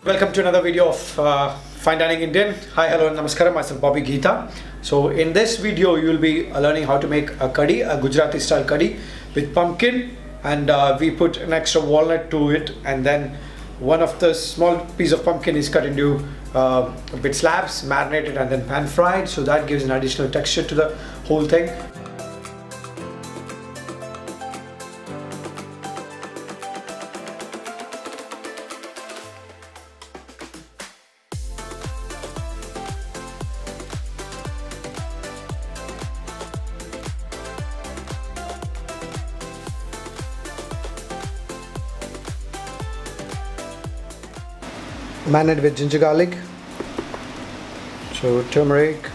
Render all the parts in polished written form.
Welcome to another video of Fine Dining Indian. Hi, hello, and namaskaram. Myself Bobbygeetha. So in this video, you will be learning how to make a Kadi, a Gujarati style Kadi with pumpkin, and we put an extra walnut to it, and then one of the small piece of pumpkin is cut into bit slabs, marinated, and then pan fried. So that gives an additional texture to the whole thing. Marinate with ginger garlic, so turmeric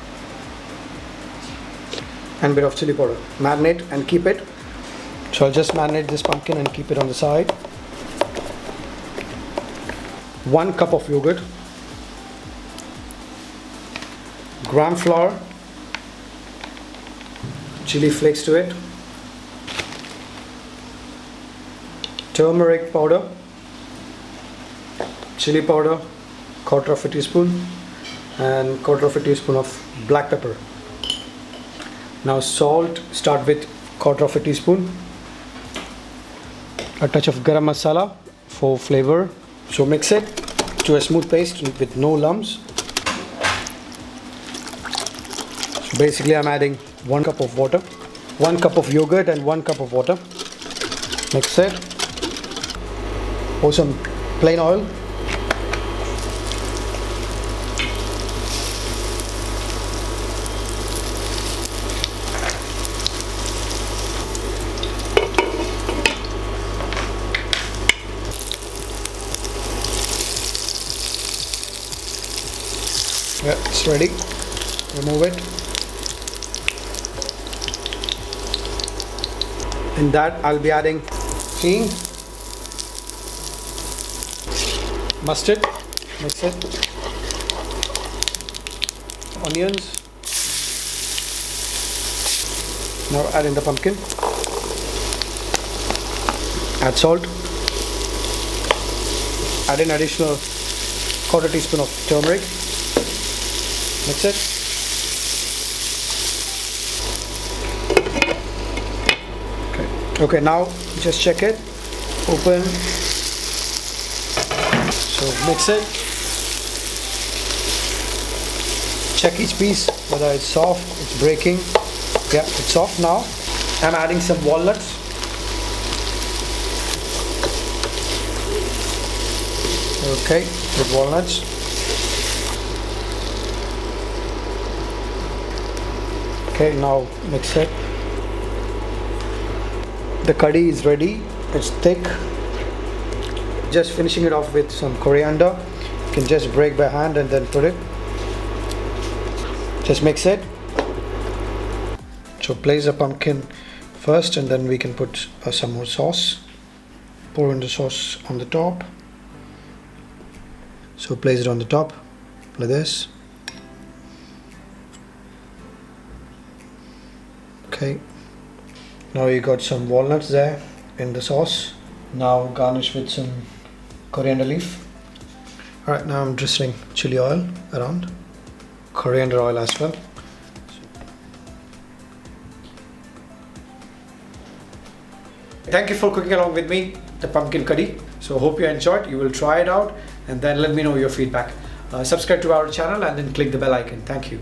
and bit of chilli powder. Marinate and keep it. So I'll just marinate this pumpkin and keep it on the side. 1 cup of yogurt, gram flour, chili flakes to it, turmeric powder, chili powder, 1/4 teaspoon, and 1/4 teaspoon of black pepper. Now salt, start with 1/4 teaspoon, a touch of garam masala for flavor. So mix it to a smooth paste with no lumps. So basically I'm adding 1 cup of water, 1 cup of yogurt and 1 cup of water. Mix it. Pour some plain oil. Yeah, it's ready. Remove it. In that I'll be adding ghee, mustard, mix it, onions. Now add in the pumpkin. Add salt. Add in additional 1/4 teaspoon of turmeric. Mix it. Okay, now just check it. Open. So mix it. Check each piece whether it's soft, it's breaking. Yeah, it's soft now. I'm adding some walnuts. Okay, with walnuts. Okay, now mix it. The Kadi is ready. It's thick. Just finishing it off with some coriander. You can just break by hand and then put it. Just mix it. So place the pumpkin first, and then we can put some more sauce. Pour in the sauce on the top. So place it on the top like this. Okay, now you got some walnuts there in the sauce. Now garnish with some coriander leaf. Alright, now I'm drizzling chili oil around, coriander oil as well. Thank you for cooking along with me the pumpkin Kadi. So hope you enjoyed. You will try it out and then let me know your feedback. Subscribe to our channel and then click the bell icon. Thank you.